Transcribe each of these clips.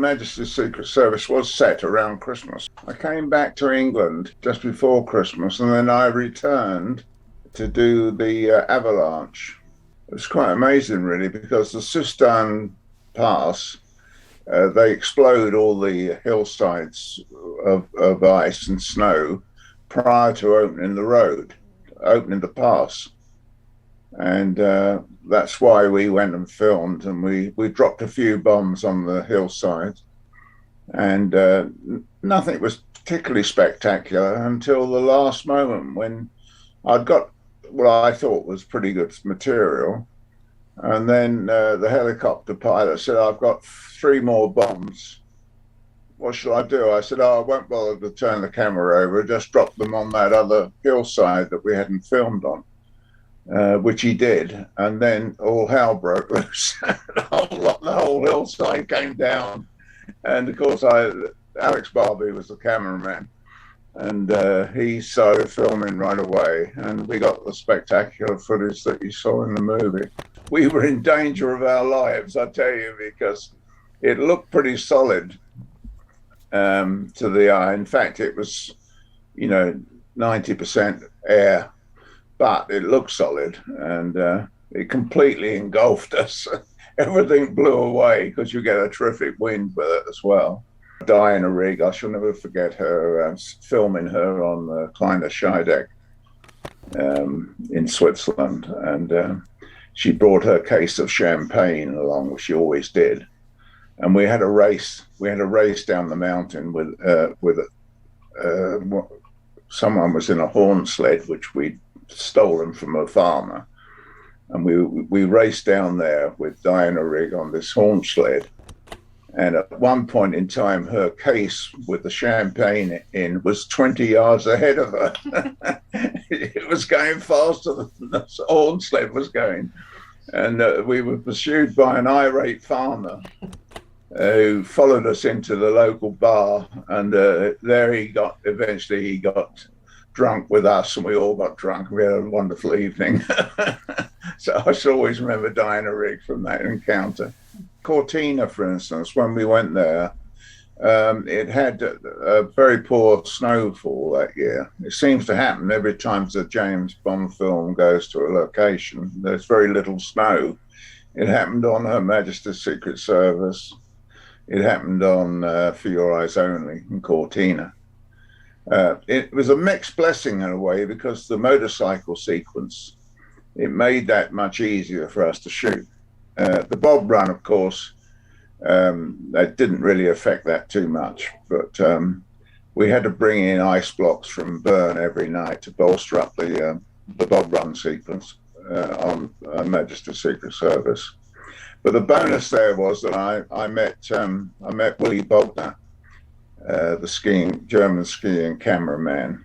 Majesty's Secret Service was set around Christmas. I came back to England just before Christmas, and then I returned to do the avalanche. It was quite amazing, really, because the Sistan Pass, they explode all the hillsides of ice and snow prior to opening the pass. And that's why we went and filmed, and we dropped a few bombs on the hillside, and nothing was particularly spectacular until the last moment when I'd got what I thought was pretty good material. And then the helicopter pilot said, "I've got 3 more bombs. What shall I do?" I said, "Oh, I won't bother to turn the camera over, just drop them on that other hillside that we hadn't filmed on." Which he did, and then all hell broke loose. The whole hillside came down, and of course Alex Barbie was the cameraman, and he started filming right away, and we got the spectacular footage that you saw in the movie. We were in danger of our lives, I tell you, because it looked pretty solid to the eye. In fact, it was 90% air, but it looked solid, and it completely engulfed us. Everything blew away because you get a terrific wind with it as well. DIANARI'S, I shall never forget her, filming her on the Kleiner Scheideck in Switzerland, and she brought her case of champagne along, which she always did. And we had a race down the mountain with someone was in a horn sled, which we'd stolen from a farmer, and we raced down there with DIANARI'S on this horn sled, and at one point in time her case with the champagne in was 20 yards ahead of her. It was going faster than the horn sled was going, and we were pursued by an irate farmer who followed us into the local bar, and there he got drunk with us, and we all got drunk. We had a wonderful evening. So I shall always remember DIANARI'S from that encounter. Cortina, for instance, when we went there, it had a very poor snowfall that year. It seems to happen every time the James Bond film goes to a location. There's very little snow. It happened on Her Majesty's Secret Service. It happened on For Your Eyes Only in Cortina. It was a mixed blessing in a way, because the motorcycle sequence, it made that much easier for us to shoot. The bob run, of course, that didn't really affect that too much, but we had to bring in ice blocks from Bern every night to bolster up the bob run sequence on Her Majesty's Secret Service. But the bonus there was that I met Willy Bogner, the German skiing cameraman,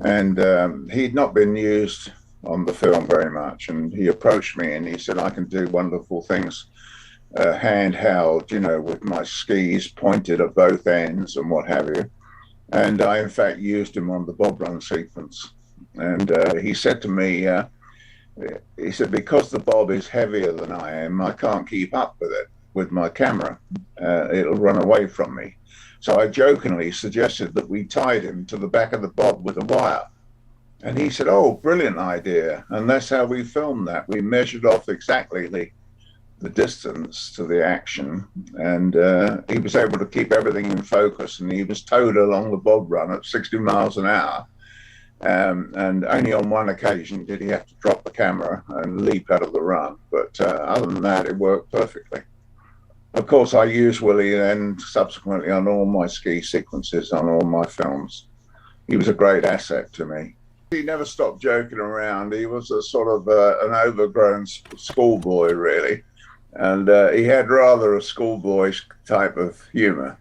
and he'd not been used on the film very much, and he approached me and he said, "I can do wonderful things handheld, with my skis pointed at both ends and what have you." And I in fact used him on the bob run sequence, and he said to me, he said, "Because the bob is heavier than I am, I can't keep up with it with my camera. It'll run away from me." So I jokingly suggested that we tied him to the back of the bob with a wire. And he said, "Oh, brilliant idea." And that's how we filmed that. We measured off exactly the distance to the action, and he was able to keep everything in focus, and he was towed along the bob run at 60 miles an hour. And only on one occasion did he have to drop the camera and leap out of the run. But other than that, it worked perfectly. Of course, I used Willy then subsequently on all my ski sequences, on all my films. He was a great asset to me. He never stopped joking around. He was a sort of an overgrown schoolboy, really. And he had rather a schoolboyish type of humor,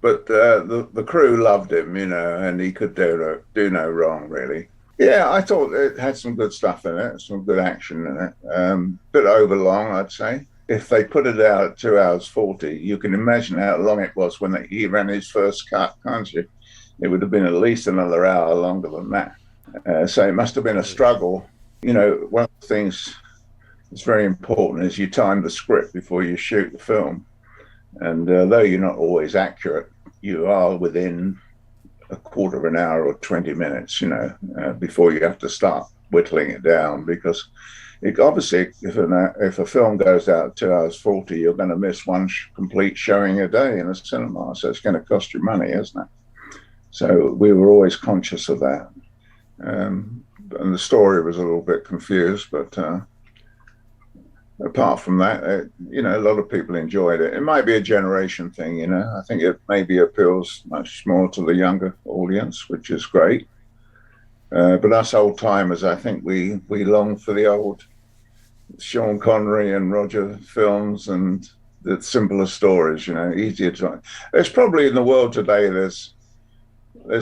But the crew loved him, and he could do no wrong, really. Yeah, I thought it had some good stuff in it, some good action in it. Bit overlong, I'd say. If they put it out at 2 hours 40, you can imagine how long it was when he ran his first cut, can't you? It would have been at least another hour longer than that. So it must have been a struggle. One of the things that's very important is you time the script before you shoot the film. And though you're not always accurate, you are within a quarter of an hour or 20 minutes, before you have to start whittling it down. Because obviously, if a film goes out 2 hours 40, you're going to miss one complete showing a day in a cinema. So it's going to cost you money, isn't it? So we were always conscious of that. And the story was a little bit confused, but apart from that, a lot of people enjoyed it. It might be a generation thing, I think it maybe appeals much more to the younger audience, which is great. But us old timers, I think we long for the old Sean Connery and Roger films and the simpler stories, easier to. There's probably in the world today, there's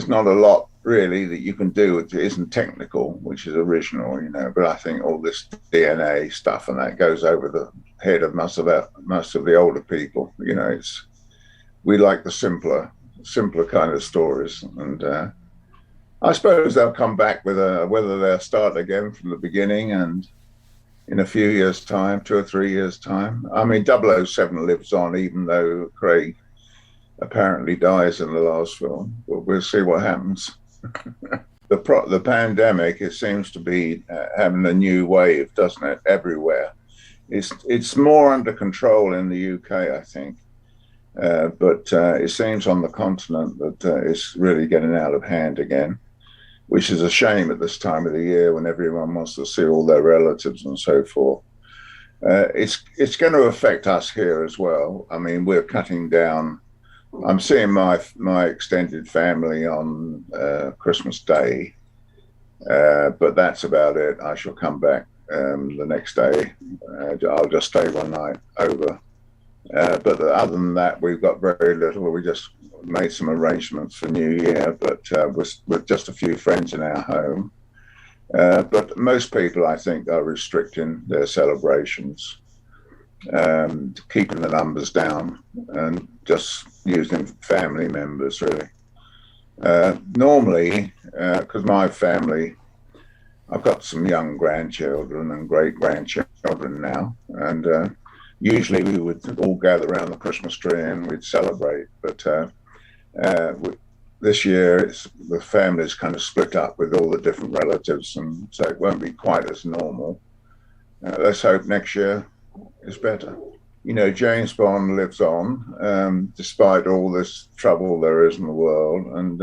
not a lot really that you can do that isn't technical, which is original, but I think all this DNA stuff and that goes over the head of most of the older people. We like the simpler kind of stories, and I suppose they'll come back with whether they'll start again from the beginning and in a few years' time, 2 or 3 years' time. I mean, 007 lives on, even though Craig apparently dies in the last film, but we'll see what happens. The pandemic, it seems to be having a new wave, doesn't it? Everywhere, it's more under control in the UK, I think, but it seems on the continent that it's really getting out of hand again, which is a shame at this time of the year when everyone wants to see all their relatives and so forth. It's going to affect us here as well. I mean, we're cutting down. I'm seeing my extended family on Christmas Day, but that's about it. I shall come back the next day. I'll just stay one night over. But other than that, we've got very little. We just made some arrangements for New Year, but with just a few friends in our home. But most people, I think, are restricting their celebrations, keeping the numbers down and just using family members, really. Normally, because my family, I've got some young grandchildren and great-grandchildren now, and usually we would all gather around the Christmas tree and we'd celebrate. But this year, the family's kind of split up with all the different relatives, and so it won't be quite as normal. Let's hope next year is better. James Bond lives on, despite all this trouble there is in the world. And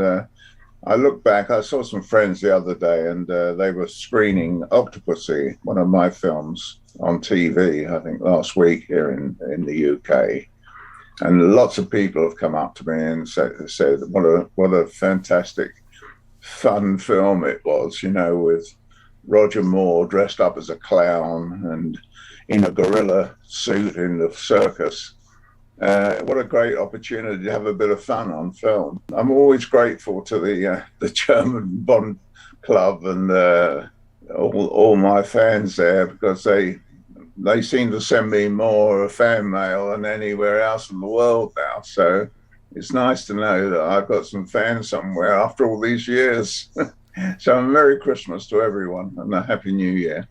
I look back, I saw some friends the other day, and they were screening Octopussy, one of my films, on TV, I think last week here in the UK. And lots of people have come up to me and said what a fantastic, fun film it was, with Roger Moore dressed up as a clown and in a gorilla suit in the circus. What a great opportunity to have a bit of fun on film. I'm always grateful to the German Bond Club and all my fans there, because they seem to send me more fan mail than anywhere else in the world now. So it's nice to know that I've got some fans somewhere after all these years. So a Merry Christmas to everyone and a Happy New Year.